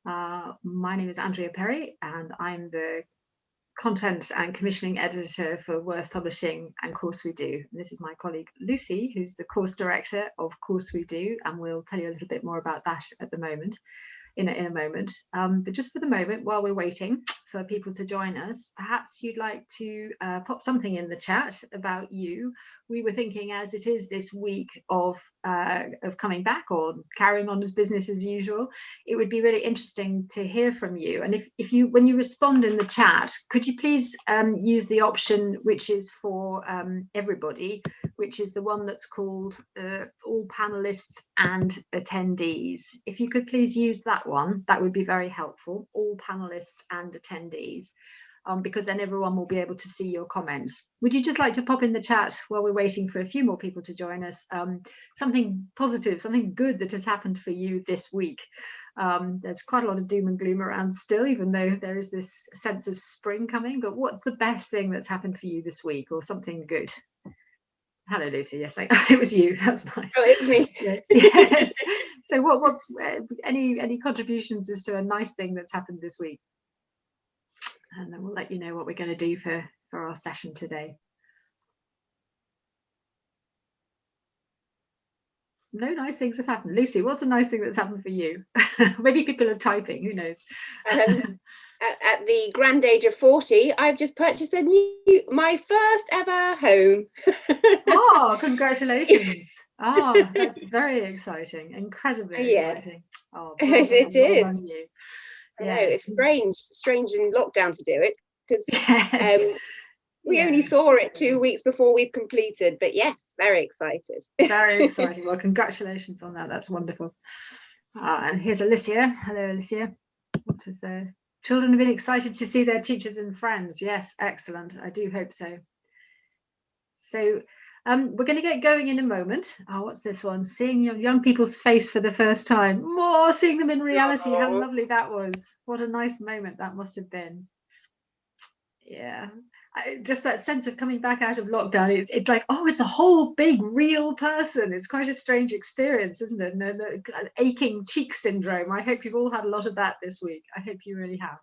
My name is Andrea Perry, and I'm the content and commissioning editor for Worth Publishing and CourseWeDo. And this is my colleague Lucy, who's the course director of CourseWeDo, and we'll tell you a little bit more about that at the moment. In a moment. But just for the moment, while we're waiting for people to join us, perhaps you'd like to pop something in the chat about you. We were thinking, as it is this week of coming back or carrying on as business as usual, it would be really interesting to hear from you. And if you, when you respond in the chat, could you please use the option which is for everybody, which is the one that's called all panelists and attendees. If you could please use that one, that would be very helpful, all panelists and attendees, because then everyone will be able to see your comments. Would you just like to pop in the chat while we're waiting for a few more people to join us, something positive, something good that has happened for you this week? There's quite a lot of doom and gloom around still, even though there is this sense of spring coming, but what's the best thing that's happened for you this week, or something good? Hello, Lucy. Yes, it was you. That's nice. Oh, it's me. Yes, yes. So, what's any contributions as to a nice thing that's happened this week? And then we'll let you know what we're going to do for our session today. No nice things have happened. Lucy, what's a nice thing that's happened for you? Maybe people are typing. Who knows? At the grand age of 40, I've just purchased my first ever home. Oh, congratulations. Oh, that's very exciting. Incredibly exciting. Oh, well done, it is. Well done, you. I know, it's strange in lockdown to do it, because we only saw it 2 weeks before we've completed, but yes, very excited. Very exciting. Well, congratulations on that. That's wonderful. And here's Alicia. Hello, Alicia. What is there? Children have been excited to see their teachers and friends. Yes, excellent. I do hope so. So we're going to get going in a moment. Oh, what's this one? Seeing young people's face for the first time. More, seeing them in reality. Aww. How lovely that was. What a nice moment that must have been. Yeah. Just that sense of coming back out of lockdown, it's like, oh, it's a whole big real person. It's quite a strange experience, isn't it? The aching cheek syndrome. I hope you've all had a lot of that this week. I hope you really have.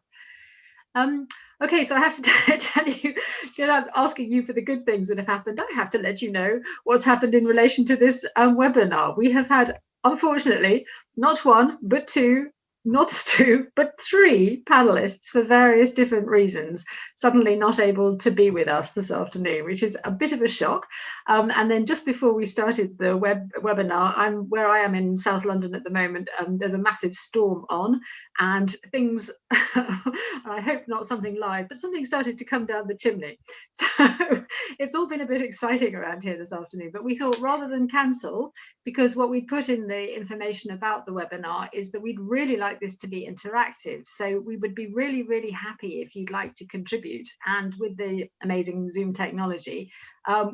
Okay, so I have to tell you, I'm asking you for the good things that have happened. I have to let you know what's happened in relation to this webinar. We have had, unfortunately, not one, but two, not two, but three panelists for various different reasons suddenly not able to be with us this afternoon, which is a bit of a shock. And then just before we started the webinar, where I am in South London at the moment. There's a massive storm on, and things, I hope not something live, but something started to come down the chimney. So it's all been a bit exciting around here this afternoon, but we thought rather than cancel, because what we put in the information about the webinar is that we'd really like this to be interactive. So we would be really, really happy if you'd like to contribute. And with the amazing Zoom technology,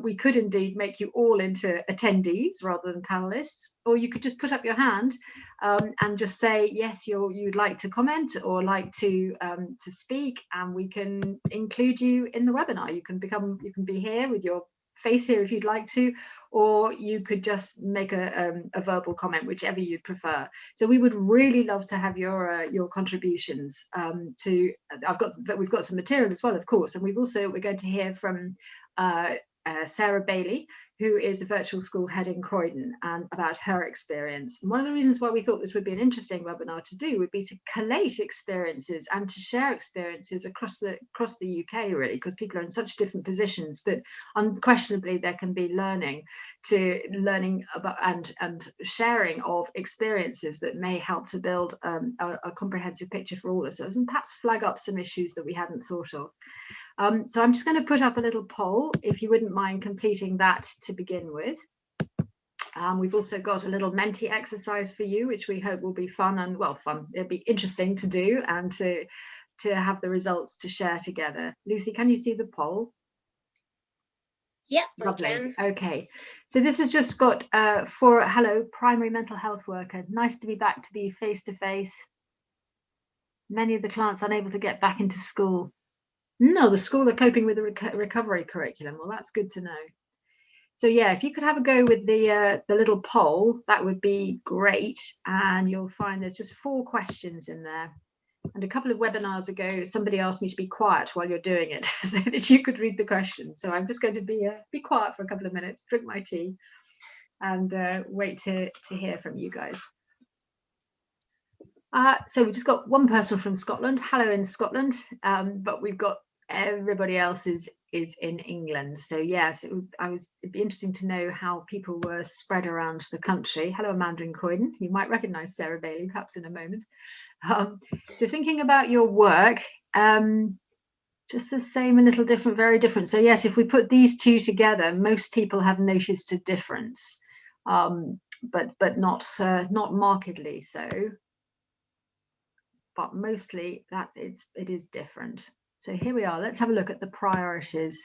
we could indeed make you all into attendees rather than panelists, or you could just put up your hand and just say, yes, you'd like to comment or like to speak, and we can include you in the webinar. You can be here with your face here if you'd like to, or you could just make a verbal comment, whichever you'd prefer. So we would really love to have your contributions. We've got some material as well, of course, and we're going to hear from Sarah Bailey, who is the virtual school head in Croydon, and about her experience. And one of the reasons why we thought this would be an interesting webinar to do would be to collate experiences and to share experiences across the UK, really, because people are in such different positions, but unquestionably there can be learning about and sharing of experiences that may help to build a comprehensive picture for all of us, and perhaps flag up some issues that we hadn't thought of. So I'm just going to put up a little poll, if you wouldn't mind completing that to begin with. We've also got a little Menti exercise for you, which we hope will be fun. It'll be interesting to do and to have the results to share together. Lucy, can you see the poll? Yep, lovely. I can. Okay, so this has just got hello, primary mental health worker. Nice to be back to be face to face. Many of the clients unable to get back into school. No, the school are coping with the recovery curriculum. Well, that's good to know. So yeah, if you could have a go with the little poll, that would be great. And you'll find there's just 4 questions in there. And a couple of webinars ago, somebody asked me to be quiet while you're doing it so that you could read the questions. So I'm just going to be quiet for a couple of minutes, drink my tea, and wait to hear from you guys. So we've just got one person from Scotland. Hello in Scotland, but we've got everybody else is in England. So yes, it'd be interesting to know how people were spread around the country. Hello, Amanda and Croydon. You might recognise Sarah Bailey perhaps in a moment. So thinking about your work, just the same, a little different, very different. So yes, if we put these 2 together, most people have noticed a difference, but not markedly so. But mostly that it is different. So here we are. Let's have a look at the priorities.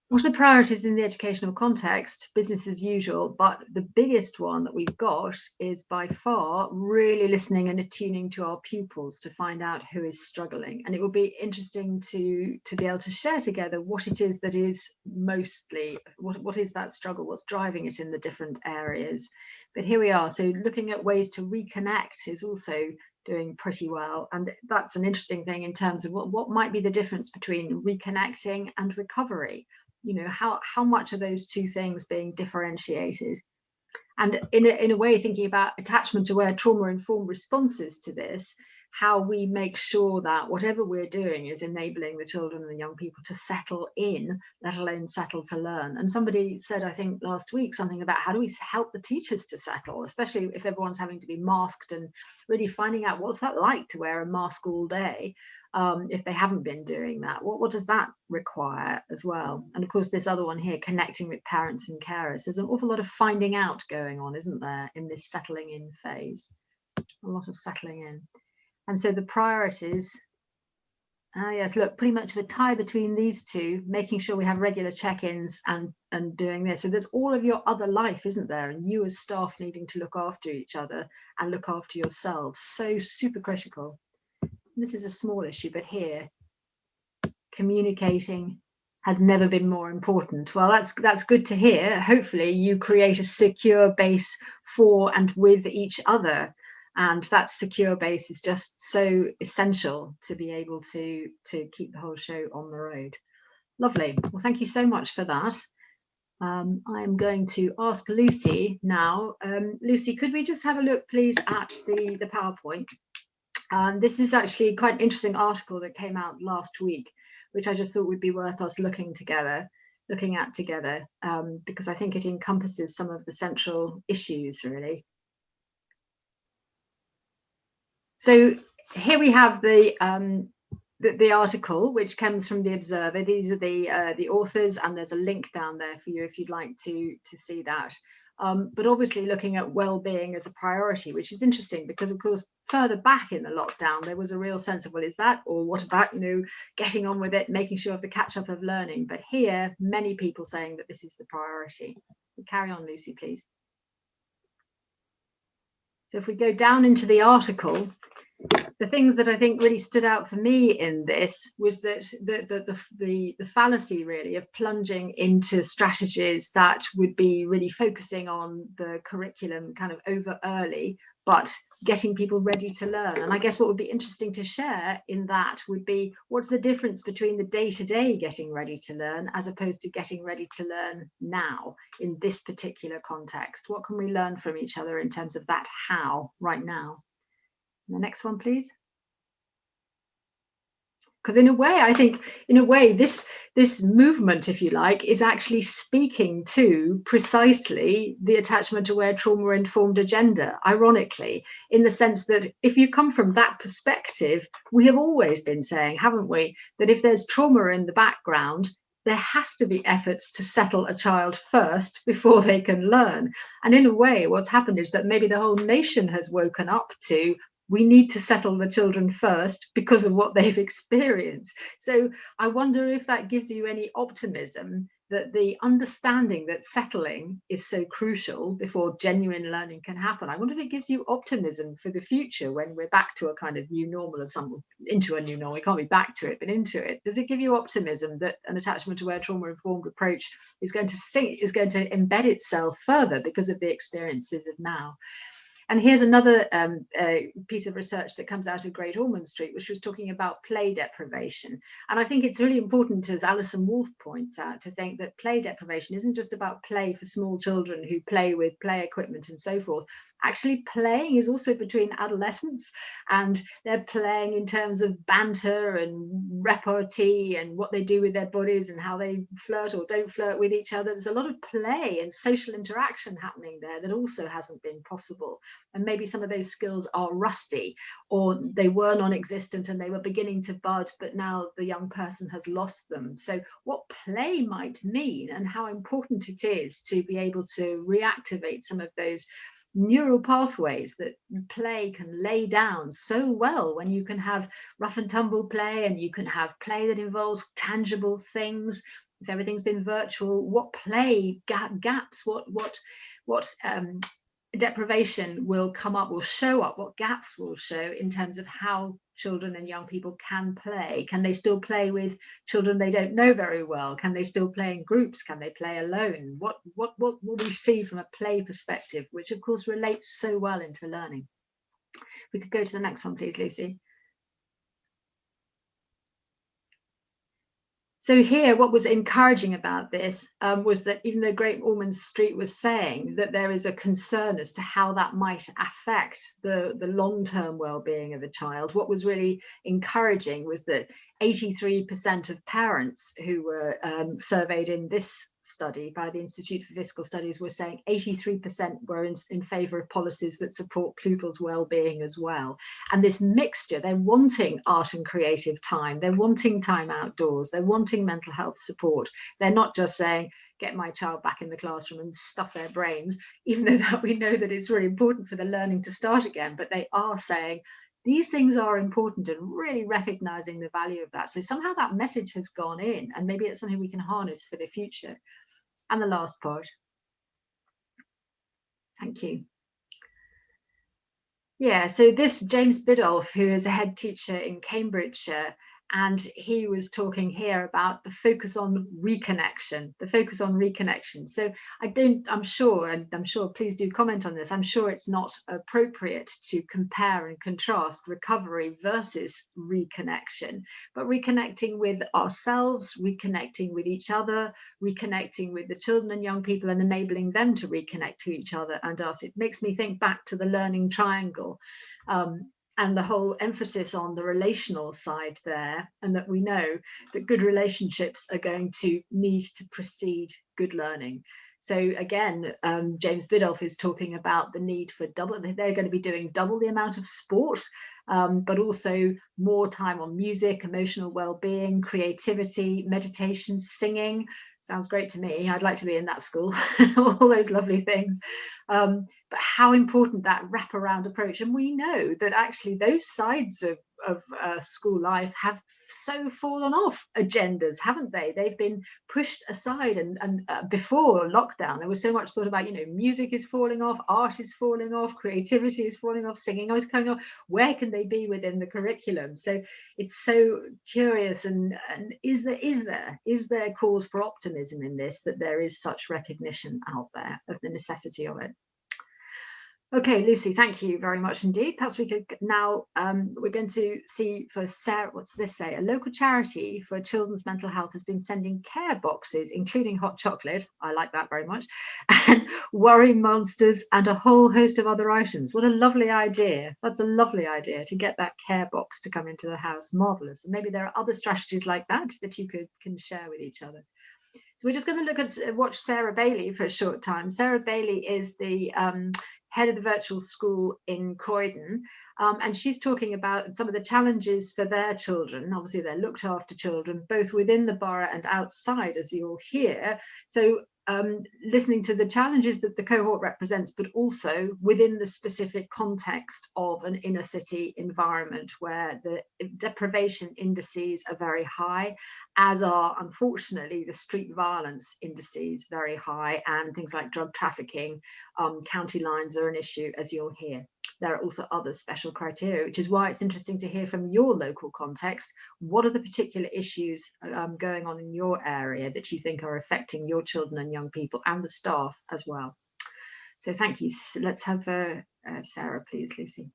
What are the priorities in the educational context? Business as usual, but the biggest one that we've got is by far really listening and attuning to our pupils to find out who is struggling. And it will be interesting to be able to share together what it is that is mostly, what is that struggle, what's driving it in the different areas. But here we are. So looking at ways to reconnect is also doing pretty well. And that's an interesting thing in terms of what might be the difference between reconnecting and recovery. You know, how much are those 2 things being differentiated? And in a way, thinking about attachment aware trauma-informed responses to this, how we make sure that whatever we're doing is enabling the children and the young people to settle in, let alone settle to learn. And somebody said, I think last week, something about how do we help the teachers to settle, especially if everyone's having to be masked, and really finding out what's that like to wear a mask all day. If they haven't been doing that, what does that require as well? And of course, this other one here, connecting with parents and carers. There's an awful lot of finding out going on, isn't there, in this settling in phase? A lot of settling in. And so the priorities, yes, look, pretty much of a tie between these 2, making sure we have regular check-ins and doing this. So there's all of your other life, isn't there? And you as staff needing to look after each other and look after yourselves. So super critical. This is a small issue, but here, communicating has never been more important. Well, that's good to hear. Hopefully you create a secure base for and with each other. And that secure base is just so essential to be able to keep the whole show on the road. Lovely. Well, thank you so much for that. I'm going to ask Lucy now. Lucy, could we just have a look, please, at the PowerPoint? This is actually quite an interesting article that came out last week, which I just thought would be worth us looking at together, because I think it encompasses some of the central issues, really. So here we have the article, which comes from the Observer. These are the authors, and there's a link down there for you if you'd like to see that. But obviously looking at well-being as a priority, which is interesting because, of course, further back in the lockdown, there was a real sense of, well, is that, or what about, getting on with it, making sure of the catch-up of learning. But here, many people saying that this is the priority. Carry on, Lucy, please. So if we go down into the article, the things that I think really stood out for me in this was that the fallacy really of plunging into strategies that would be really focusing on the curriculum kind of over early, but getting people ready to learn. And I guess what would be interesting to share in that would be, what's the difference between the day-to-day getting ready to learn as opposed to getting ready to learn now in this particular context? What can we learn from each other in terms of that how right now? The next one, please. Because in a way, I think, this movement, if you like, is actually speaking to precisely the attachment-aware trauma-informed agenda, ironically, in the sense that if you come from that perspective, we have always been saying, haven't we, that if there's trauma in the background, there has to be efforts to settle a child first before they can learn. And in a way, what's happened is that maybe the whole nation has woken up to, we need to settle the children first because of what they've experienced. So I wonder if that gives you any optimism that the understanding that settling is so crucial before genuine learning can happen. I wonder if it gives you optimism for the future when we're back to a kind of new normal of some, into a new normal. We can't be back to it, but into it. Does it give you optimism that an attachment aware trauma-informed approach is going to embed itself further because of the experiences of now? And here's another piece of research that comes out of Great Ormond Street, which was talking about play deprivation. And I think it's really important, as Alison Wolfe points out, to think that play deprivation isn't just about play for small children who play with play equipment and so forth. Actually, playing is also between adolescents, and they're playing in terms of banter and repartee and what they do with their bodies and how they flirt or don't flirt with each other. There's a lot of play and social interaction happening there that also hasn't been possible. And maybe some of those skills are rusty, or they were non-existent and they were beginning to bud, but now the young person has lost them. So what play might mean and how important it is to be able to reactivate some of those neural pathways that play can lay down so well, when you can have rough and tumble play and you can have play that involves tangible things. If everything's been virtual, what play gaps, what deprivation will come up, will show up, what gaps will show in terms of how children and young people can play. Can they still play with children they don't know very well? Can they still play in groups? Can they play alone? What will we see from a play perspective, which of course relates so well into learning? We could go to the next one, please, Lucy. So here, what was encouraging about this was that even though Great Ormond Street was saying that there is a concern as to how that might affect the long-term well-being of a child, what was really encouraging was that 83% of parents who were surveyed in this study by the Institute for Fiscal Studies were saying 83% were in favour of policies that support pupils' well-being as well. And this mixture, they're wanting art and creative time, they're wanting time outdoors, they're wanting mental health support. They're not just saying, get my child back in the classroom and stuff their brains, even though that we know that it's really important for the learning to start again, but they are saying, these things are important, and really recognizing the value of that. So somehow that message has gone in, and maybe it's something we can harness for the future. And the last part. Thank you. Yeah, so this James Biddulph, who is a head teacher in Cambridgeshire, and he was talking here about the focus on reconnection, So I'm sure, please do comment on this. I'm sure it's not appropriate to compare and contrast recovery versus reconnection, but reconnecting with ourselves, reconnecting with each other, reconnecting with the children and young people, and enabling them to reconnect to each other and us. It makes me think back to the learning triangle. And the whole emphasis on the relational side there, and that we know that good relationships are going to need to precede good learning. So again, James Biddulph is talking about the need for they're going to be doing double the amount of sport, but also more time on music, emotional well-being, creativity, meditation, singing. Sounds great to me. I'd like to be in that school, all those lovely things. But how important that wraparound approach. And we know that actually those sides of school life have so fallen off agendas, haven't they? They've been pushed aside. And before lockdown, there was so much thought about, music is falling off, art is falling off, creativity is falling off, singing is coming off. Where can they be within the curriculum? So it's so curious. And is there cause for optimism in this, that there is such recognition out there of the necessity of it? Okay, Lucy, thank you very much indeed. Perhaps we could now, we're going to see for Sarah, what's this say? A local charity for children's mental health has been sending care boxes, including hot chocolate, I like that very much, and worry monsters and a whole host of other items. What a lovely idea. That's a lovely idea, to get that care box to come into the house. Marvellous. And maybe there are other strategies like that you can share with each other. So we're just going to watch Sarah Bailey for a short time. Sarah Bailey is the head of the virtual school in Croydon. And she's talking about some of the challenges for their children. Obviously, they're looked after children, both within the borough and outside, as you'll hear. So listening to the challenges that the cohort represents, but also within the specific context of an inner city environment where the deprivation indices are very high, as are unfortunately the street violence indices very high, and things like drug trafficking, county lines are an issue, as you'll hear. There are also other special criteria, which is why it's interesting to hear from your local context. What are the particular issues going on in your area that you think are affecting your children and young people and the staff as well? So thank you. So let's have Sarah, please, Lucy.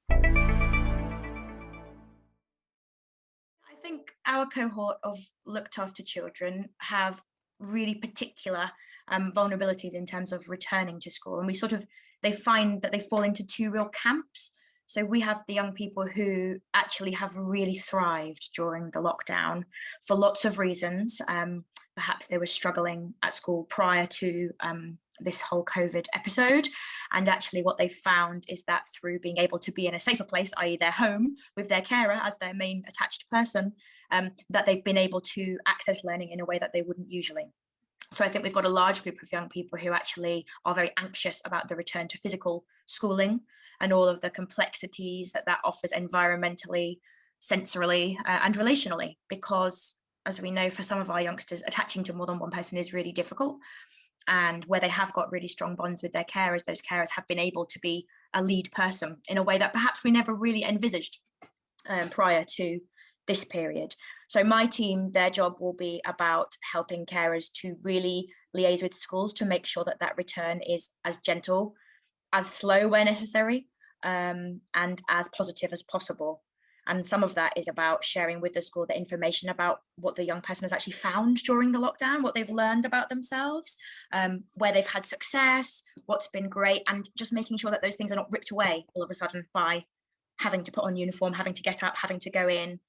I think our cohort of looked after children have really particular vulnerabilities in terms of returning to school, and they find that they fall into two real camps. So we have the young people who actually have really thrived during the lockdown for lots of reasons. Perhaps they were struggling at school prior to this whole COVID episode. And actually what they've found is that through being able to be in a safer place, i.e. their home, with their carer as their main attached person, that they've been able to access learning in a way that they wouldn't usually. So I think we've got a large group of young people who actually are very anxious about the return to physical schooling and all of the complexities that offers environmentally, sensorily, and relationally, because as we know, for some of our youngsters, attaching to more than one person is really difficult. And where they have got really strong bonds with their carers, those carers have been able to be a lead person in a way that perhaps we never really envisaged prior to this period. So my team, their job will be about helping carers to really liaise with schools to make sure that that return is as gentle, as slow where necessary, and as positive as possible. And some of that is about sharing with the school the information about what the young person has actually found during the lockdown, what they've learned about themselves, where they've had success, what's been great, and just making sure that those things are not ripped away all of a sudden by having to put on uniform, having to get up, having to go in.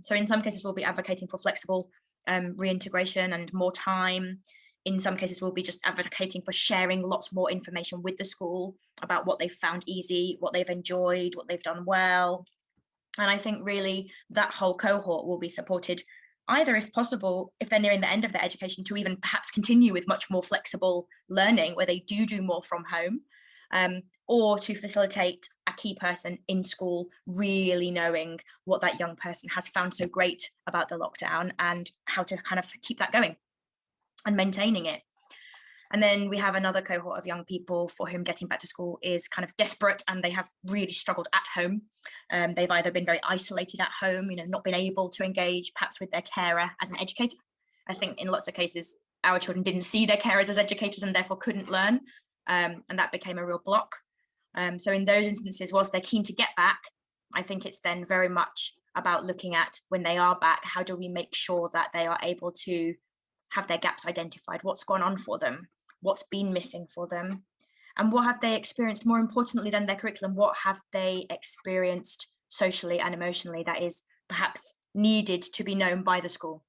So in some cases, we'll be advocating for flexible reintegration and more time. In some cases, we'll be just advocating for sharing lots more information with the school about what they've found easy, what they've enjoyed, what they've done well. And I think really that whole cohort will be supported either, if possible, if they're nearing the end of their education, to even perhaps continue with much more flexible learning where they do more from home, or to facilitate a key person in school really knowing what that young person has found so great about the lockdown and how to kind of keep that going and maintaining it. And then we have another cohort of young people for whom getting back to school is kind of desperate, and they have really struggled at home. They've either been very isolated at home, not been able to engage perhaps with their carer as an educator. I think in lots of cases, our children didn't see their carers as educators and therefore couldn't learn. And that became a real block. So in those instances, whilst they're keen to get back, I think it's then very much about looking at when they are back, how do we make sure that they are able to have their gaps identified, what's gone on for them, what's been missing for them, and what have they experienced, more importantly than their curriculum, what have they experienced socially and emotionally that is perhaps needed to be known by the school.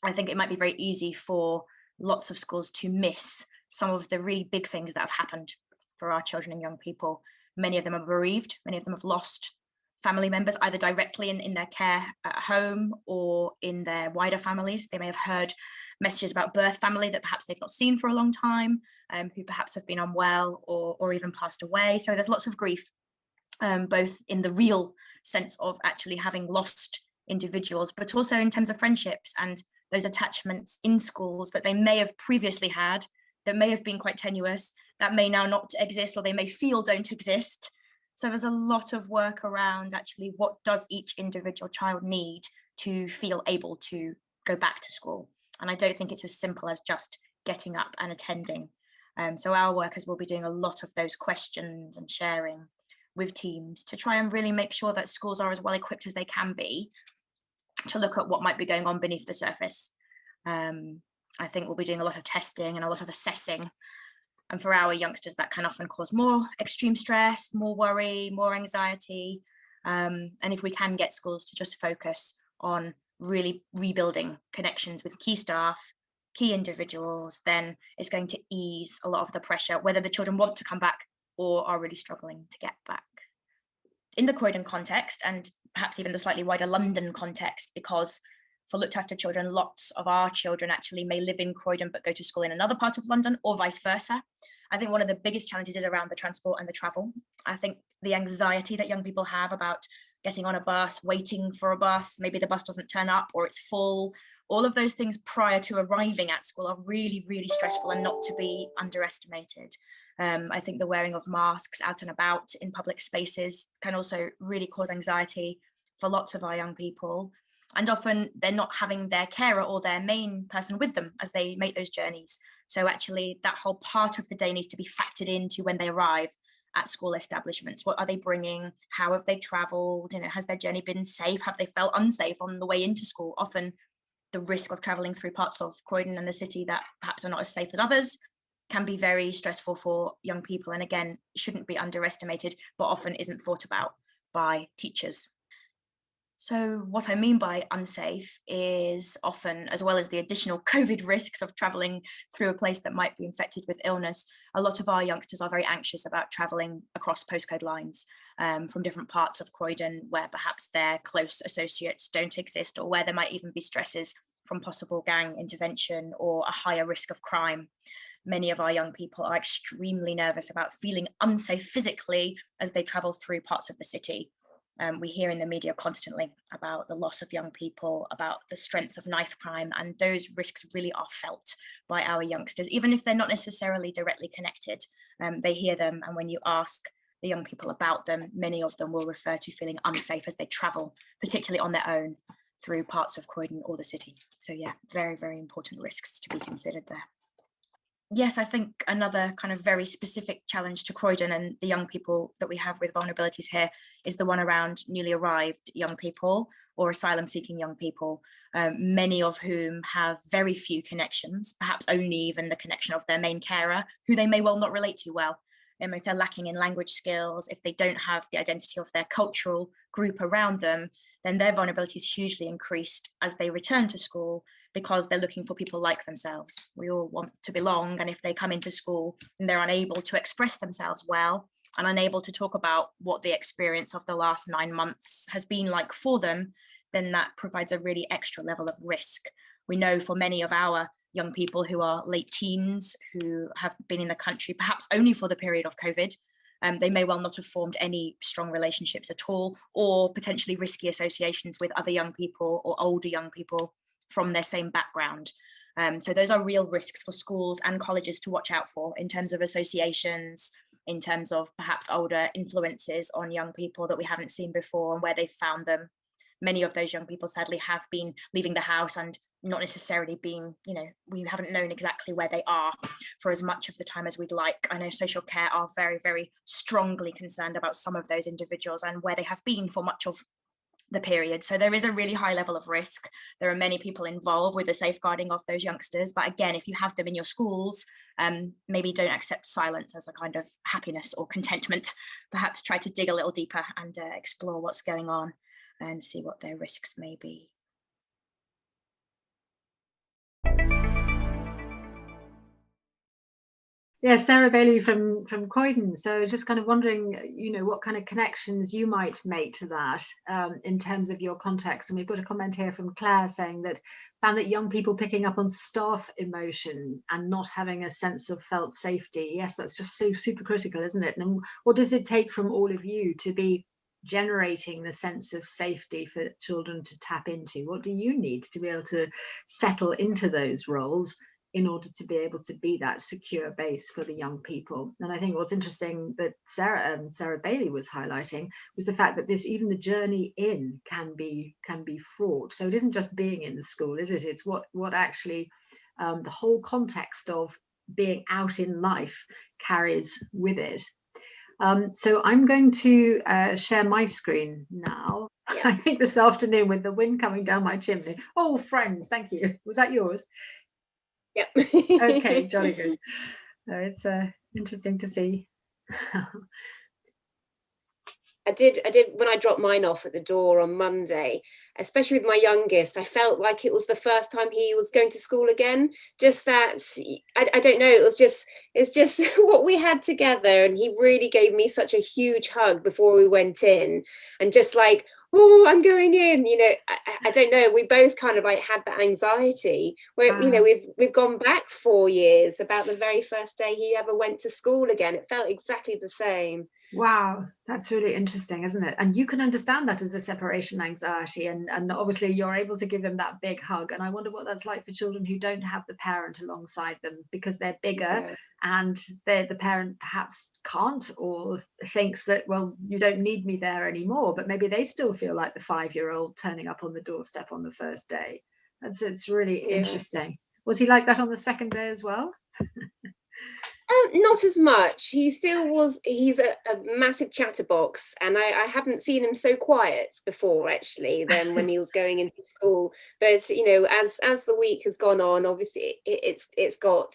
I think it might be very easy for lots of schools to miss some of the really big things that have happened for our children and young people. Many of them are bereaved, many of them have lost family members, either directly in their care at home or in their wider families. They may have heard messages about birth family that perhaps they've not seen for a long time, who perhaps have been unwell or even passed away. So there's lots of grief, both in the real sense of actually having lost individuals, but also in terms of friendships and those attachments in schools that they may have previously had, that may have been quite tenuous, that may now not exist, or they may feel don't exist. So there's a lot of work around actually what does each individual child need to feel able to go back to school. And I don't think it's as simple as just getting up and attending. So our workers will be doing a lot of those questions and sharing with teams to try and really make sure that schools are as well equipped as they can be to look at what might be going on beneath the surface. I think we'll be doing a lot of testing and a lot of assessing. And for our youngsters, that can often cause more extreme stress, more worry, more anxiety. And if we can get schools to just focus on really rebuilding connections with key staff, key individuals, then it's going to ease a lot of the pressure, whether the children want to come back or are really struggling to get back. in the Croydon context, and perhaps even the slightly wider London context, because for looked after children, lots of our children actually may live in Croydon but go to school in another part of London, or vice versa. I think one of the biggest challenges is around the transport and the travel. I think the anxiety that young people have about getting on a bus, waiting for a bus, maybe the bus doesn't turn up or it's full, all of those things prior to arriving at school are really, really stressful and not to be underestimated. I think the wearing of masks out and about in public spaces can also really cause anxiety for lots of our young people. And often they're not having their carer or their main person with them as they make those journeys. So actually that whole part of the day needs to be factored into when they arrive at school establishments. What are they bringing? How have they traveled? Has their journey been safe? Have they felt unsafe on the way into school? Often the risk of traveling through parts of Croydon and the city that perhaps are not as safe as others can be very stressful for young people. And again, shouldn't be underestimated, but often isn't thought about by teachers. So what I mean by unsafe is often, as well as the additional COVID risks of traveling through a place that might be infected with illness, a lot of our youngsters are very anxious about traveling across postcode lines from different parts of Croydon where perhaps their close associates don't exist, or where there might even be stresses from possible gang intervention or a higher risk of crime. Many of our young people are extremely nervous about feeling unsafe physically as they travel through parts of the city. We hear in the media constantly about the loss of young people, about the strength of knife crime, and those risks really are felt by our youngsters, even if they're not necessarily directly connected. They hear them, and when you ask the young people about them, many of them will refer to feeling unsafe as they travel, particularly on their own, through parts of Croydon or the city. So yeah, very, very important risks to be considered there. Yes, I think another kind of very specific challenge to Croydon and the young people that we have with vulnerabilities here is the one around newly arrived young people or asylum seeking young people, many of whom have very few connections, perhaps only even the connection of their main carer, who they may well not relate to well. If they're lacking in language skills, if they don't have the identity of their cultural group around them, then their vulnerability is hugely increased as they return to school, because they're looking for people like themselves. We all want to belong, and if they come into school and they're unable to express themselves well and unable to talk about what the experience of the last 9 months has been like for them, then that provides a really extra level of risk. We know for many of our young people who are late teens, who have been in the country perhaps only for the period of COVID, they may well not have formed any strong relationships at all, or potentially risky associations with other young people or older young people from their same background. So those are real risks for schools and colleges to watch out for in terms of associations, in terms of perhaps older influences on young people that we haven't seen before and where they've found them. Many of those young people sadly have been leaving the house and not necessarily being, we haven't known exactly where they are for as much of the time as we'd like. I know social care are very, very strongly concerned about some of those individuals and where they have been for much of the period. So there is a really high level of risk. There are many people involved with the safeguarding of those youngsters. But again, if you have them in your schools, maybe don't accept silence as a kind of happiness or contentment. Perhaps try to dig a little deeper and explore what's going on and see what their risks may be. Yeah, Sarah Bailey from Croydon. So just kind of wondering, what kind of connections you might make to that in terms of your context. And we've got a comment here from Claire saying that found that young people picking up on staff emotion and not having a sense of felt safety. Yes, that's just so super critical, isn't it? And what does it take from all of you to be generating the sense of safety for children to tap into? What do you need to be able to settle into those roles in order to be able to be that secure base for the young people? And I think what's interesting that Sarah Bailey was highlighting was the fact that even the journey in can be fraught. So it isn't just being in the school, is it? It's what actually the whole context of being out in life carries with it. So I'm going to share my screen now. Yeah. I think this afternoon with the wind coming down my chimney. Oh, friend, thank you. Was that yours? Yep. Okay, jolly good. It's interesting to see. I did when I dropped mine off at the door on Monday, especially with my youngest. I felt like it was the first time he was going to school again. Just that, I don't know, it's just what we had together, and he really gave me such a huge hug before we went in, and just like, oh, I'm going in, you know. I don't know, we both kind of like had that anxiety where, you know, we've gone back 4 years, about the very first day he ever went to school again. It felt exactly the same. Wow, that's really interesting, isn't it? And you can understand that as a separation anxiety, and obviously you're able to give them that big hug. And I wonder what that's like for children who don't have the parent alongside them, because they're bigger and the parent perhaps can't, or thinks that, well, you don't need me there anymore, but maybe they still feel like the 5-year-old turning up on the doorstep on the first day. It's really interesting. Was he like that on the second day as well? Not as much. He still was. He's a massive chatterbox, and I haven't seen him so quiet before, actually, than when he was going into school. But you know, as the week has gone on, obviously it's got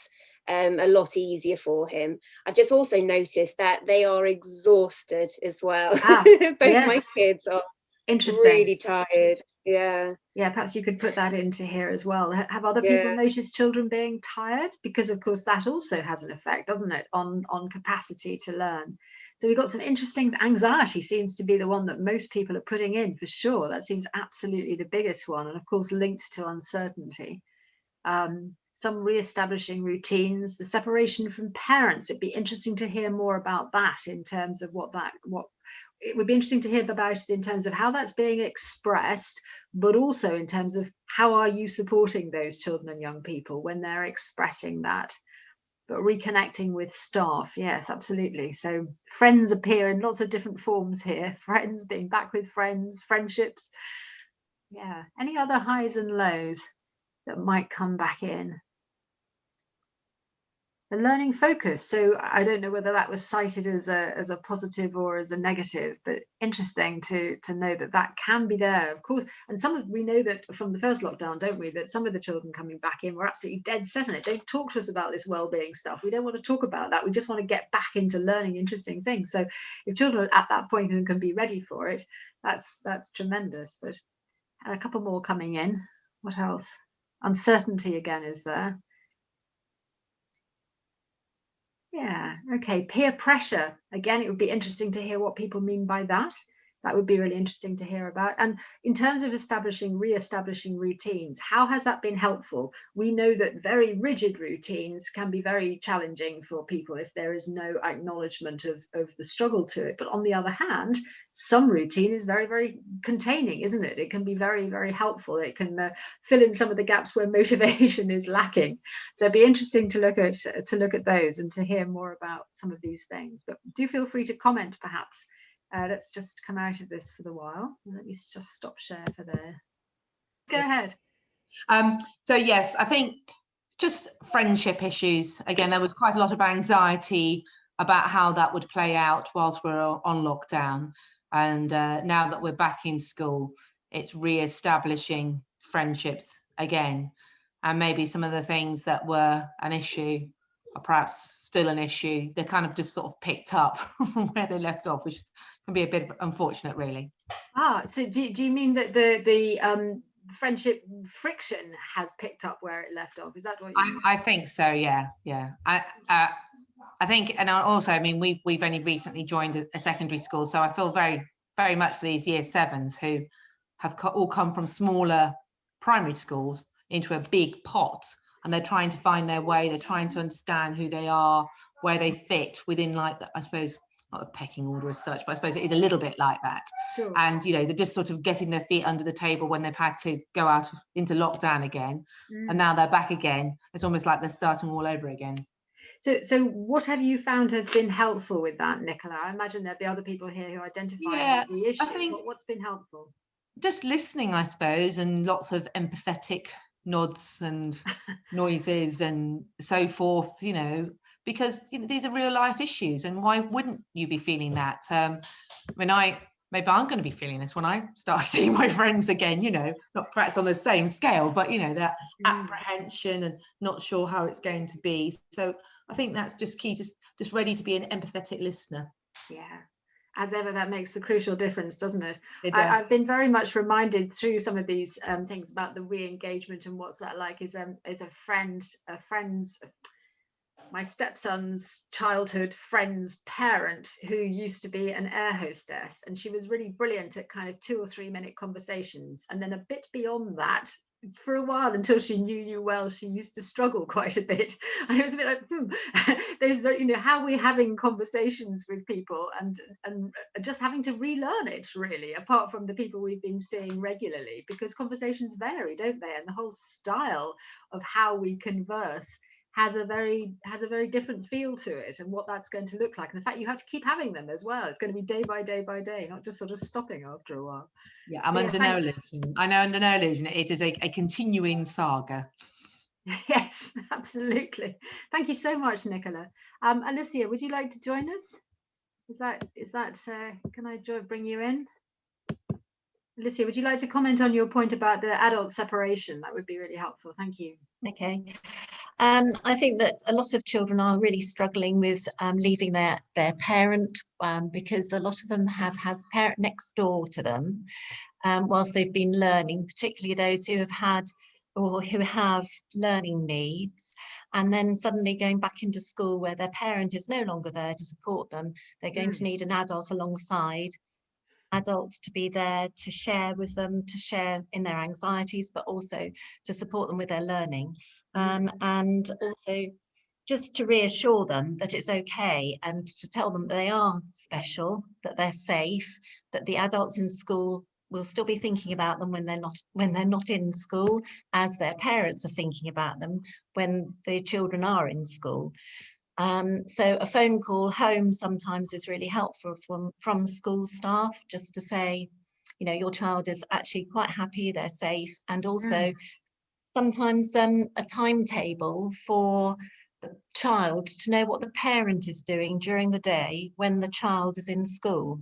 a lot easier for him. I've just also noticed that they are exhausted as well. Both my kids are really tired. Yeah, perhaps you could put that into here as well. Have other people noticed children being tired? Because of course that also has an effect, doesn't it, on capacity to learn. So we've got some interesting. Anxiety seems to be the one that most people are putting in, for sure. That seems absolutely the biggest one, and of course linked to uncertainty. Some re-establishing routines, the separation from parents. It'd be interesting to hear more about that, in terms of what it would be interesting to hear about it in terms of how that's being expressed, but also in terms of how are you supporting those children and young people when they're expressing that. But reconnecting with staff, yes, absolutely. So friends appear in lots of different forms here. Friends, being back with friends, friendships. Yeah. Any other highs and lows that might come back in? The learning focus. So I don't know whether that was cited as a positive or as a negative, but interesting to know that can be there, of course. And we know that from the first lockdown, don't we, that some of the children coming back in were absolutely dead set on it. Don't talk to us about this well-being stuff. We don't want to talk about that. We just want to get back into learning interesting things. So if children are at that point and can be ready for it, that's tremendous. But a couple more coming in. What else? Uncertainty again is there. Yeah, okay. Peer pressure. Again, it would be interesting to hear what people mean by that. That would be really interesting to hear about. And in terms of re-establishing routines, how has that been helpful? We know that very rigid routines can be very challenging for people if there is no acknowledgement of the struggle to it. But on the other hand, some routine is very, very containing, isn't it? It can be very, very helpful. It can fill in some of the gaps where motivation is lacking. So it'd be interesting to look at those and to hear more about some of these things. But do feel free to comment, perhaps. Let's just come out of this for the while. Let me just stop share for there. Go ahead. So yes, I think just friendship issues. Again, there was quite a lot of anxiety about how that would play out whilst we're on lockdown. And now that we're back in school, it's re-establishing friendships again. And maybe some of the things that were an issue are perhaps still an issue. They're kind of just sort of picked up from where they left off, which can be a bit unfortunate, really. So do you mean that the friendship friction has picked up where it left off? Is that what you mean? I think so, yeah. I think, and also, I mean, we've only recently joined a secondary school, so I feel very, very much for these year sevens who have all come from smaller primary schools into a big pot, and they're trying to find their way. They're trying to understand who they are, where they fit within, like, I suppose, not a pecking order as such, but I suppose it is a little bit like that. Sure. And, you know, they're just sort of getting their feet under the table when they've had to go out into lockdown again. And now they're back again. It's almost like they're starting all over again. So what have you found has been helpful with that, Nicola? I imagine there'll be other people here who identify with the issue. I think what's been helpful? Just listening, I suppose, and lots of empathetic nods and noises and so forth, you know, because these are real life issues, and why wouldn't you be feeling that? Maybe I'm going to be feeling this when I start seeing my friends again, you know, not perhaps on the same scale, but, you know, that apprehension and not sure how it's going to be. So I think that's just key, just ready to be an empathetic listener. Yeah. as ever, that makes the crucial difference, doesn't it? It does. I've been very much reminded through some of these things about the re-engagement and what's that like. Is a friend's my stepson's childhood friend's parent who used to be an air hostess, and she was really brilliant at kind of 2 or 3 minute conversations, and then a bit beyond that, for a while, until she knew you well, she used to struggle quite a bit. And it was a bit like, there's, you know, how we're having conversations with people, and just having to relearn it, really, apart from the people we've been seeing regularly, because conversations vary, don't they? And the whole style of how we converse has a very different feel to it, and what that's going to look like, and the fact you have to keep having them as well. It's going to be day by day by day, not just sort of stopping after a while. Yeah, I'm under no illusion. I know under no illusion it is a continuing saga. Yes, absolutely. Thank you so much, Nicola. Alicia, would you like to join us? Is that can I bring you in? Alicia, would you like to comment on your point about the adult separation? That would be really helpful. Thank you. Okay. I think that a lot of children are really struggling with leaving their parent, because a lot of them have had parent next door to them whilst they've been learning, particularly those who have had or who have learning needs, and then suddenly going back into school where their parent is no longer there to support them. They're going to need an adult alongside, adults to be there to share with them, to share in their anxieties, but also to support them with their learning. And also just to reassure them that it's okay, and to tell them they are special, that they're safe, that the adults in school will still be thinking about them when they're not in school, as their parents are thinking about them when the children are in school. So a phone call home sometimes is really helpful from school staff, just to say, you know, your child is actually quite happy, they're safe, and also sometimes a timetable for the child to know what the parent is doing during the day when the child is in school.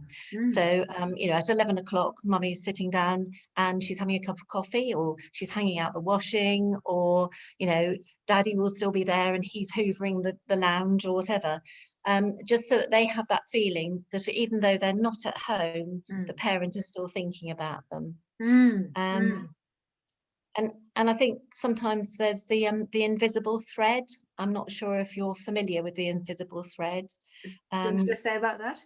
So, you know, at 11 o'clock, mummy's sitting down and she's having a cup of coffee, or she's hanging out the washing, or, you know, daddy will still be there and he's hoovering the lounge or whatever. Just so that they have that feeling that even though they're not at home, the parent is still thinking about them. And I think sometimes there's the invisible thread. I'm not sure if you're familiar with the invisible thread. Do you want to say about that?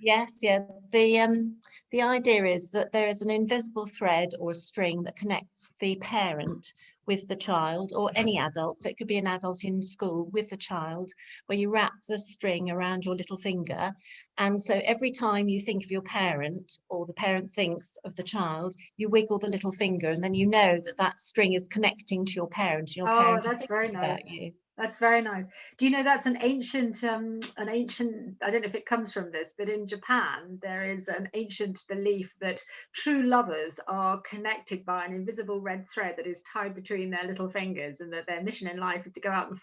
Yes, yeah. The idea is that there is an invisible thread or a string that connects the parent with the child, or any adult. So it could be an adult in school with the child, where you wrap the string around your little finger. And so every time you think of your parent, or the parent thinks of the child, you wiggle the little finger, and then you know that that string is connecting to your parent. And your parent that's is very thinking nice. about you. That's very nice. Do you know that's an ancient, I don't know if it comes from this, but in Japan, there is an ancient belief that true lovers are connected by an invisible red thread that is tied between their little fingers, and that their mission in life is to go out and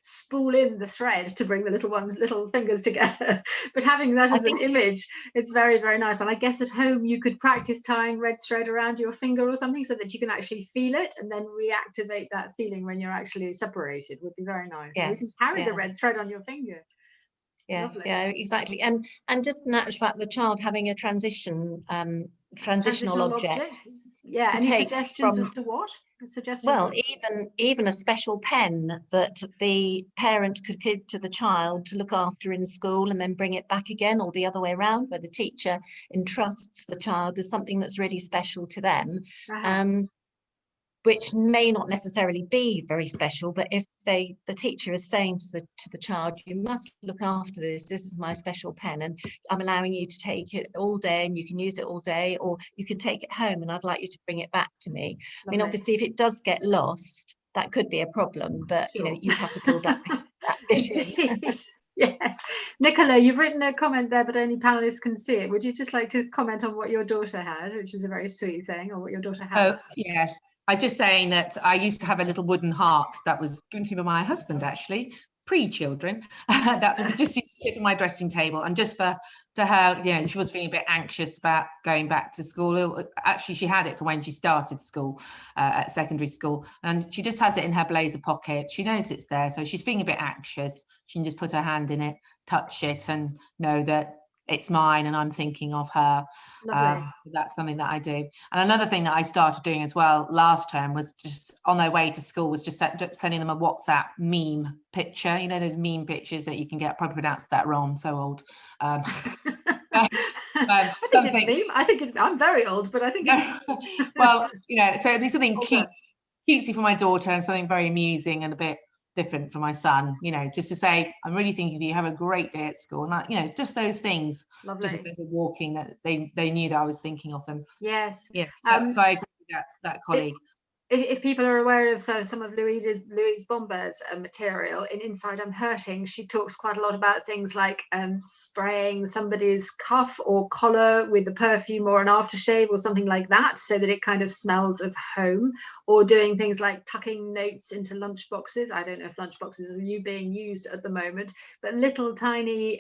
spool in the thread to bring the little fingers together. But having that as an image, it's very, very nice. And I guess at home you could practice tying red thread around your finger or something, so that you can actually feel it and then reactivate that feeling when you're actually separated. Would be very nice. Yes, you can carry the red thread on your finger. Yes, Lovely. yeah, exactly. And just in actual fact, the child having a transitional object. Yeah. to Any take suggestions from- as to what? Suggestions? Well, even a special pen that the parent could give to the child to look after in school, and then bring it back again, or the other way around, where the teacher entrusts the child with something that's really special to them. Which may not necessarily be very special, but if the teacher is saying to the child, you must look after this is my special pen, and I'm allowing you to take it all day, and you can use it all day, or you can take it home, and I'd like you to bring it back to me. Lovely. I mean, obviously, if it does get lost, that could be a problem, but sure. You know, you'd have to build that bit in. Yes. Nicola, you've written a comment there, but only panelists can see it. Would you just like to comment on what your daughter had, which is a very sweet thing, or what your daughter has? Oh, yes. I'm just saying that I used to have a little wooden heart that was given to me by my husband, actually, pre-children, that just used to sit on my dressing table. And just to her, you know, she was feeling a bit anxious about going back to school. Actually, she had it for when she started school, at secondary school. And she just has it in her blazer pocket. She knows it's there. So she's feeling a bit anxious. She can just put her hand in it, touch it, and know that it's mine and I'm thinking of her. That's something that I do. And another thing that I started doing as well last term was just on their way to school was just sending them a WhatsApp meme picture. You know, those meme pictures that you can get. Probably pronounced that wrong, I'm so old. I think it's meme. I think it's, I'm very old, but I think it's well, you know, so there's something cutesy for my daughter and something very amusing and a bit different for my son, you know, just to say, I'm really thinking of you, have a great day at school. And that, you know, just those things. Lovely. Just as they were walking, that they knew that I was thinking of them. Yes. Yeah. So I agree with that colleague. If people are aware of some of Louise Bomber's material in Inside I'm Hurting, she talks quite a lot about things like spraying somebody's cuff or collar with a perfume or an aftershave or something like that, so that it kind of smells of home, or doing things like tucking notes into lunch boxes. I don't know if lunch boxes are being used at the moment, but little tiny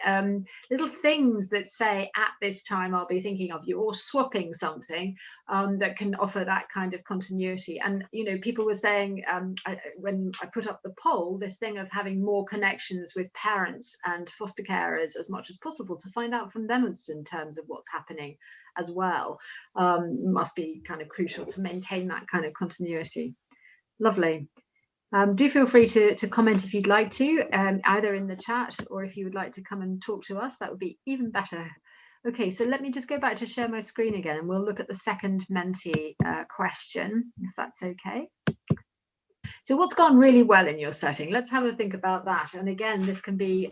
little things that say, at this time I'll be thinking of you, or swapping something that can offer that kind of continuity. And you know, people were saying when I put up the poll, this thing of having more connections with parents and foster carers as much as possible to find out from them in terms of what's happening as well, must be kind of crucial to maintain that kind of continuity. Lovely. Do feel free to comment if you'd like to, either in the chat, or if you would like to come and talk to us, that would be even better. Okay, so let me just go back to share my screen again, and we'll look at the second Menti question, if that's okay. So what's gone really well in your setting? Let's have a think about that. And again, this can be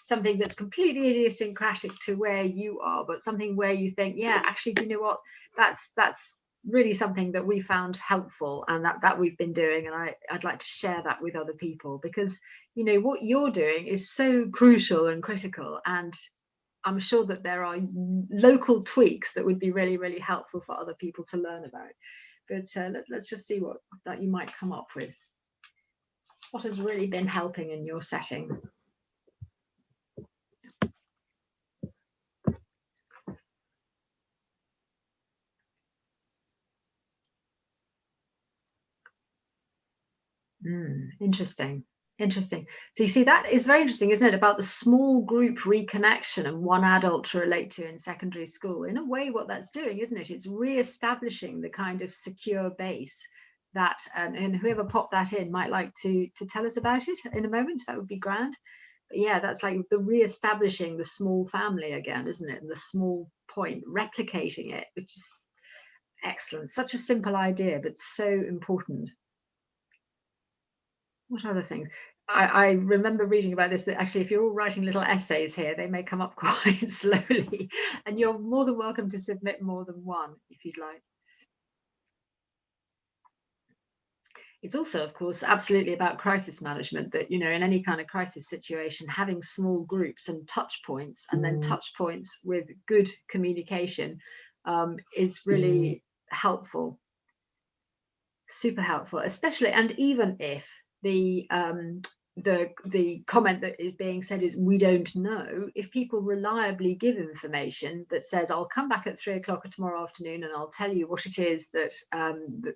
something that's completely idiosyncratic to where you are, but something where you think, yeah, actually, do you know what? That's really something that we found helpful and that we've been doing. And I'd like to share that with other people, because, you know, what you're doing is so crucial and critical. And I'm sure that there are local tweaks that would be really, really helpful for other people to learn about. But let's just see what that you might come up with. What has really been helping in your setting? Interesting. Interesting. So you see, that is very interesting, isn't it, about the small group reconnection and one adult to relate to in secondary school. In a way, what that's doing, isn't it? It's re-establishing the kind of secure base that, and whoever popped that in might like to tell us about it in a moment. That would be grand. But yeah, that's like the re-establishing the small family again, isn't it? And the small point, replicating it, which is excellent. Such a simple idea, but so important. What other things? I remember reading about this, that actually if you're all writing little essays here, they may come up quite slowly, and you're more than welcome to submit more than one if you'd like. It's also, of course, absolutely about crisis management, that, you know, in any kind of crisis situation, having small groups and touch points, and then touch points with good communication is really helpful. Super helpful, especially, and even if the comment that is being said is we don't know, if people reliably give information that says I'll come back at 3 o'clock tomorrow afternoon and I'll tell you what it is that,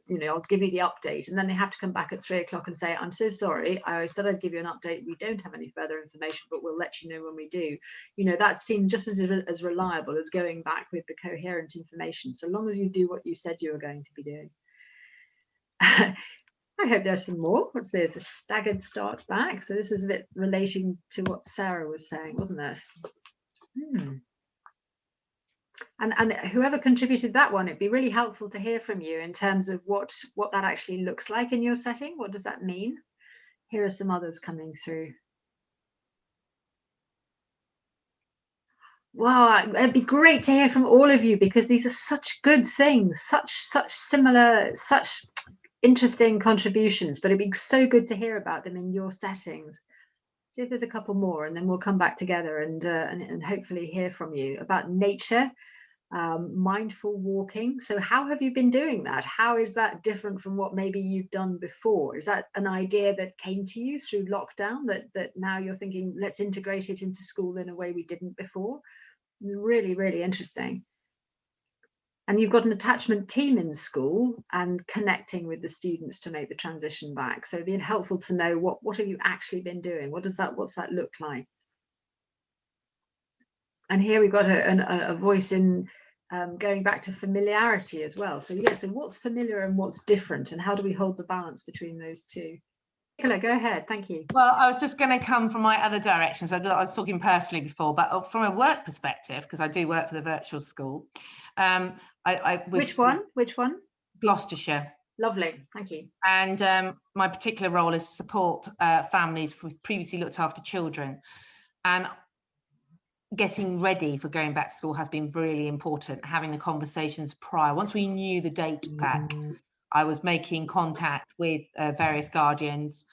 you know, I'll give you the update, and then they have to come back at 3 o'clock and say, I'm so sorry, I said I'd give you an update, we don't have any further information, but we'll let you know when we do. You know, that seemed just as reliable as going back with the coherent information, so long as you do what you said you were going to be doing. I hope there's some more. There's a staggered start back. So this is a bit relating to what Sarah was saying, wasn't it? And whoever contributed that one, it'd be really helpful to hear from you in terms of what that actually looks like in your setting. What does that mean? Here are some others coming through. Wow, it'd be great to hear from all of you, because these are such good things, such similar, such interesting contributions, but it'd be so good to hear about them in your settings. See if there's a couple more, and then we'll come back together and hopefully hear from you about nature, mindful walking. So how have you been doing that? How is that different from what maybe you've done before? Is that an idea that came to you through lockdown that now you're thinking, let's integrate it into school in a way we didn't before? Really, really interesting. And you've got an attachment team in school and connecting with the students to make the transition back. So it'd be helpful to know what have you actually been doing? What's that look like? And here we've got a voice in going back to familiarity as well. So yes, so what's familiar and what's different, and how do we hold the balance between those two? Nicola, go ahead. Thank you. Well, I was just going to come from my other directions. I was talking personally before, but from a work perspective, because I do work for the virtual school. Which one? Gloucestershire. Lovely, thank you. And my particular role is to support families who previously looked after children. And getting ready for going back to school has been really important, having the conversations prior. Once we knew the date back, I was making contact with various guardians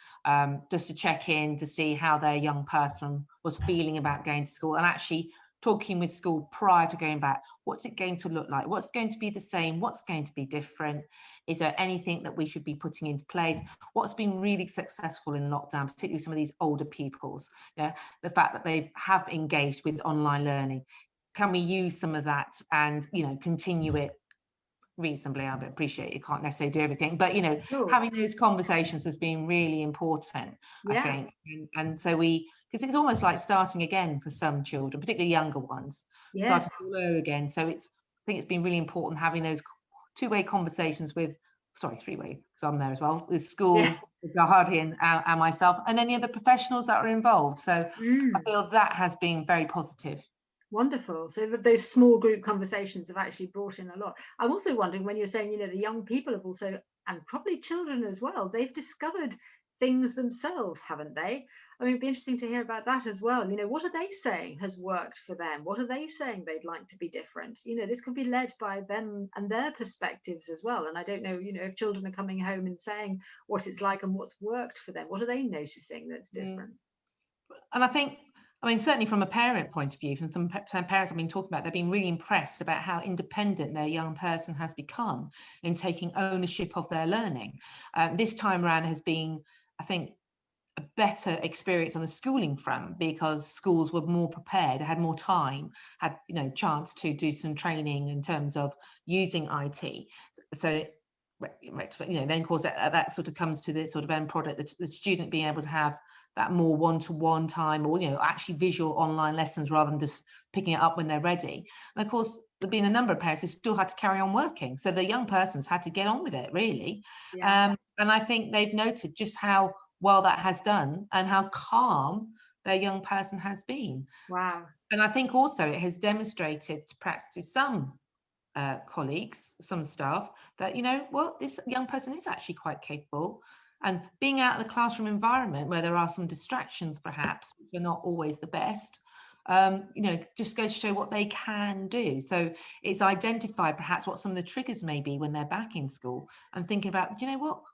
just to check in to see how their young person was feeling about going to school, and actually talking with school prior to going back. What's it going to look like? What's going to be the same? What's going to be different? Is there anything that we should be putting into place? What's been really successful in lockdown, particularly some of these older pupils, the fact that they have engaged with online learning. Can we use some of that and, continue it reasonably? I appreciate you can't necessarily do everything, but, Sure. having those conversations has been really important, I think. And so because it's almost like starting again for some children, particularly younger ones, starting all over again. So I think it's been really important having those two-way conversations three-way, because I'm there as well, with school, the guardian and myself, and any other professionals that are involved. So I feel that has been very positive. Wonderful. So those small group conversations have actually brought in a lot. I'm also wondering, when you're saying, the young people have also, and probably children as well, they've discovered things themselves, haven't they? I mean, it'd be interesting to hear about that as well. What are they saying has worked for them? What are they saying they'd like to be different? This can be led by them and their perspectives as well. And I don't know, if children are coming home and saying what it's like and what's worked for them, what are they noticing that's different? And I think, certainly from a parent point of view, from some parents I've been talking about, they've been really impressed about how independent their young person has become in taking ownership of their learning. This time around has been, I think, a better experience on the schooling front, because schools were more prepared, had more time, had chance to do some training in terms of using IT. So then of course that sort of comes to the sort of end product, the student being able to have that more one-to-one time, or actually visual online lessons rather than just picking it up when they're ready. And of course there've been a number of parents who still had to carry on working, so the young person's had to get on with it, really. And I think they've noted just how well that has done and how calm their young person has been. Wow. And I think also it has demonstrated perhaps to some colleagues, some staff, that this young person is actually quite capable. And being out of the classroom environment where there are some distractions, perhaps, which are not always the best, just goes to show what they can do. So it's identified perhaps what some of the triggers may be when they're back in school, and thinking about,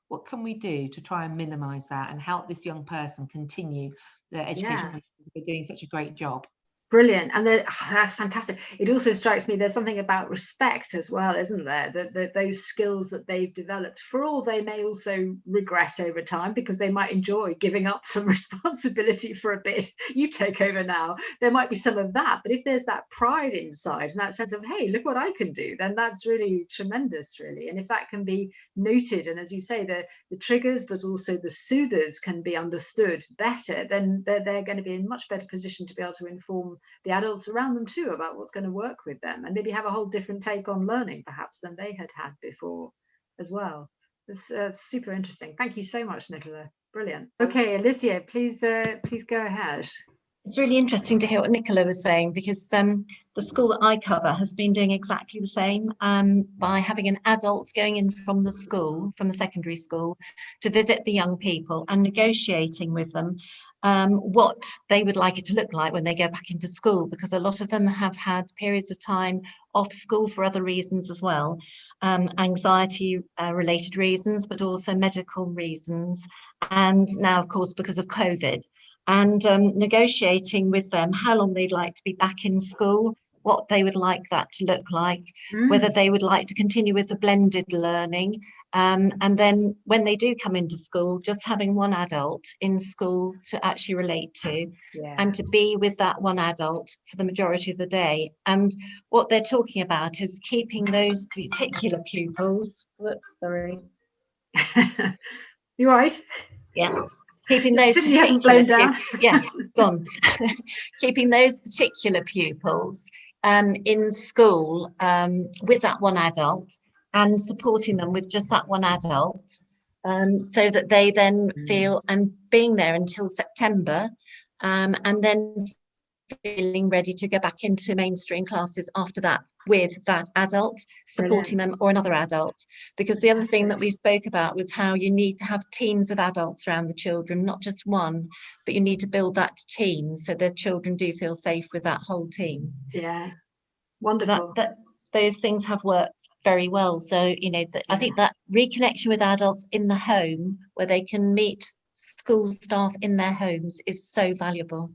what can we do to try and minimize that and help this young person continue their education. They're doing such a great job. Brilliant. And that's fantastic. It also strikes me there's something about respect as well, isn't there? That those skills that they've developed, for all they may also regress over time, because they might enjoy giving up some responsibility for a bit. You take over now. There might be some of that. But if there's that pride inside and that sense of, hey, look what I can do, then that's really tremendous, really. And if that can be noted, and as you say, the triggers, but also the soothers can be understood better, then they're going to be in much better position to be able to inform the adults around them too about what's going to work with them, and maybe have a whole different take on learning perhaps than they had before as well. It's super interesting. Thank you so much, Nicola. Brilliant. Okay, Alicia, please go ahead. It's really interesting to hear what Nicola was saying, because the school that I cover has been doing exactly the same, by having an adult going in from the school, from the secondary school, to visit the young people and negotiating with them what they would like it to look like when they go back into school, because a lot of them have had periods of time off school for other reasons as well, anxiety related reasons, but also medical reasons, and now of course because of COVID. And negotiating with them how long they'd like to be back in school, what they would like that to look like, whether they would like to continue with the blended learning. And then when they do come into school, just having one adult in school to actually relate to, and to be with that one adult for the majority of the day. And what they're talking about is keeping those particular pupils. Whoops, sorry. You right? Yeah. keeping those Didn't you have them particular blown down? yeah, it's gone. Keeping those particular pupils in school with that one adult and supporting them with just that one adult, so that they then feel, and being there until September, and then feeling ready to go back into mainstream classes after that with that adult supporting them or another adult. Because the other thing that we spoke about was how you need to have teams of adults around the children, not just one, but you need to build that team so the children do feel safe with that whole team. Yeah, wonderful. That those things have worked very well. So, you know, I think that reconnection with adults in the home where they can meet school staff in their homes is so valuable.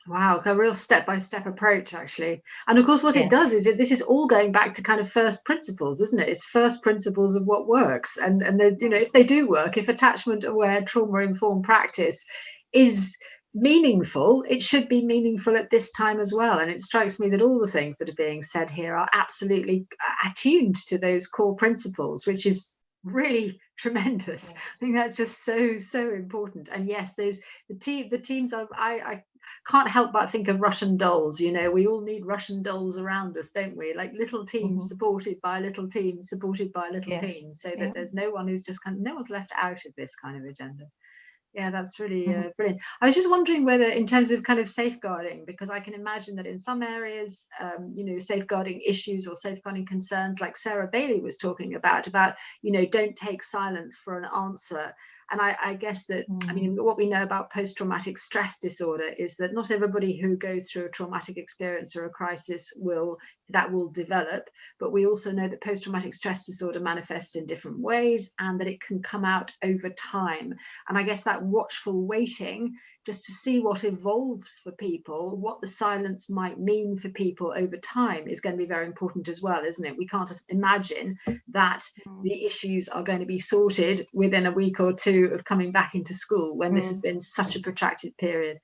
Wow, a real step-by-step approach, actually. And of course, what it does is this is all going back to kind of first principles, isn't it? It's first principles of what works. And you know, if they do work, if attachment-aware, trauma-informed practice is meaningful, it should be meaningful at this time as well. And it strikes me that all the things that are being said here are absolutely attuned to those core principles, which is really tremendous. I think that's just so important. And yes, the teams are, I can't help but think of Russian dolls. You know, we all need Russian dolls around us, don't we? Like little teams supported by little teams supported by little teams, so that there's no one who's just no one's left out of this kind of agenda. Yeah, that's really brilliant. I was just wondering whether, in terms of kind of safeguarding, because I can imagine that in some areas, you know, safeguarding issues or safeguarding concerns, like Sarah Bailey was talking about, you know, don't take silence for an answer. And I guess that, I mean, what we know about post-traumatic stress disorder is that not everybody who goes through a traumatic experience or a crisis will develop, but we also know that post-traumatic stress disorder manifests in different ways and that it can come out over time. And I guess that watchful waiting, just to see what evolves for people, what the silence might mean for people over time, is going to be very important as well, isn't it? We can't just imagine that the issues are going to be sorted within a week or two of coming back into school when this has been such a protracted period.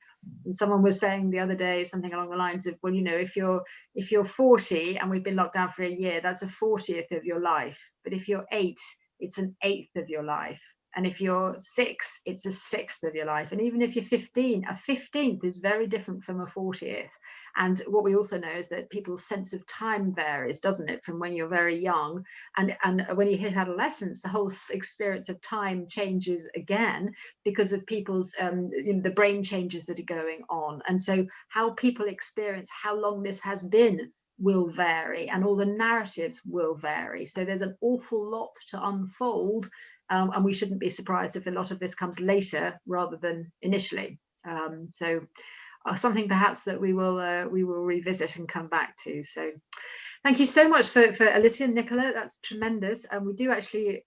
And someone was saying the other day something along the lines of, well, you know, if you're 40 and we've been locked down for a year, that's a 40th of your life. But if you're 8, it's an 1/8 of your life. And if you're 6, it's a 1/6 of your life. And even if you're 15, a 15th is very different from a 40th. And what we also know is that people's sense of time varies, doesn't it, from when you're very young. And when you hit adolescence, the whole experience of time changes again because of people's, you know, the brain changes that are going on. And so how people experience how long this has been will vary, and all the narratives will vary. So there's an awful lot to unfold. And we shouldn't be surprised if a lot of this comes later rather than initially. So something perhaps that we will revisit and come back to. So thank you so much for Alicia and Nicola. That's tremendous. And we do actually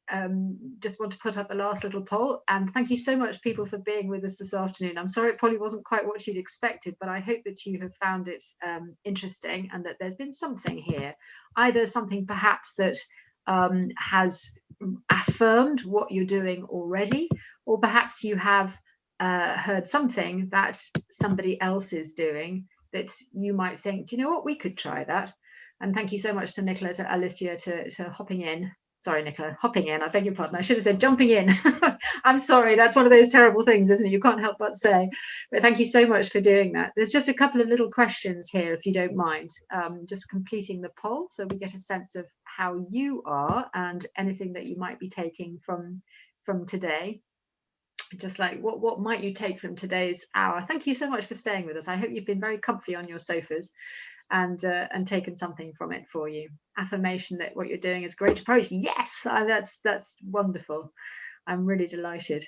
just want to put up a last little poll. And thank you so much, people, for being with us this afternoon. I'm sorry it probably wasn't quite what you'd expected, but I hope that you have found it interesting and that there's been something here, either something perhaps that has affirmed what you're doing already, or perhaps you have heard something that somebody else is doing that you might think, do you know what, we could try that. And thank you so much to Nicola, to Alicia, to hopping in. Sorry, Nicola, hopping in, I beg your pardon. I should have said jumping in. I'm sorry, that's one of those terrible things, isn't it? You can't help but say. But thank you so much for doing that. There's just a couple of little questions here, if you don't mind, just completing the poll so we get a sense of how you are and anything that you might be taking from today. Just like what might you take from today's hour? Thank you so much for staying with us. I hope you've been very comfy on your sofas and taken something from it for you. Affirmation that what you're doing is a great approach. Yes, that's wonderful. I'm really delighted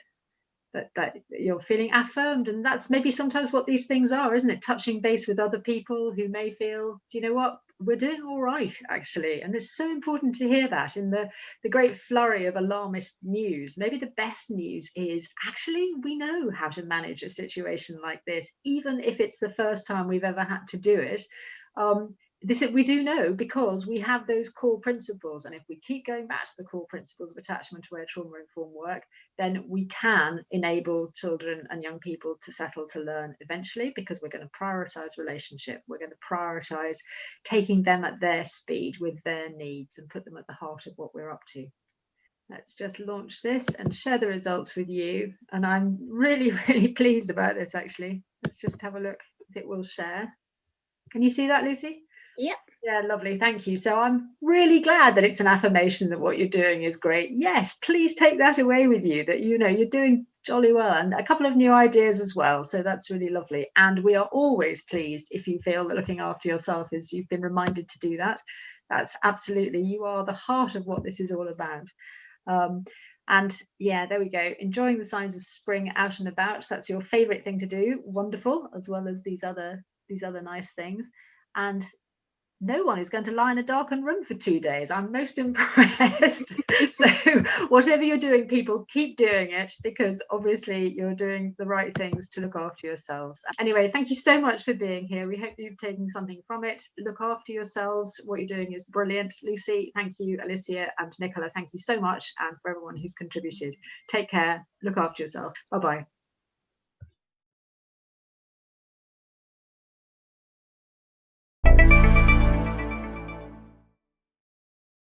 that you're feeling affirmed, and that's maybe sometimes what these things are, isn't it? Touching base with other people who may feel, do you know what, we're doing all right, actually. And it's so important to hear that in the great flurry of alarmist news. Maybe the best news is actually we know how to manage a situation like this, even if it's the first time we've ever had to do it. We do know because we have those core principles, and if we keep going back to the core principles of attachment-aware trauma-informed work, then we can enable children and young people to settle to learn eventually, because we're going to prioritize relationship. We're going to prioritize taking them at their speed with their needs and put them at the heart of what we're up to. Let's just launch this and share the results with you. And I'm really, really pleased about this, actually. Let's just have a look if it will share. Can you see that, Lucy? Yep. Yeah, lovely. Thank you. So I'm really glad that it's an affirmation that what you're doing is great. Yes, please take that away with you, that, you know, you're doing jolly well, and a couple of new ideas as well. So that's really lovely. And we are always pleased if you feel that looking after yourself is, you've been reminded to do that. That's absolutely, you are the heart of what this is all about. And yeah, there we go. Enjoying the signs of spring out and about. That's your favorite thing to do. Wonderful, as well as these other nice things. And no one is going to lie in a darkened room for 2 days. I'm most impressed. So whatever you're doing, people, keep doing it, because obviously you're doing the right things to look after yourselves. Anyway, thank you so much for being here. We hope you've taken something from it. Look after yourselves. What you're doing is brilliant. Lucy, thank you. Alicia and Nicola, thank you so much. And for everyone who's contributed, take care. Look after yourself. Bye-bye.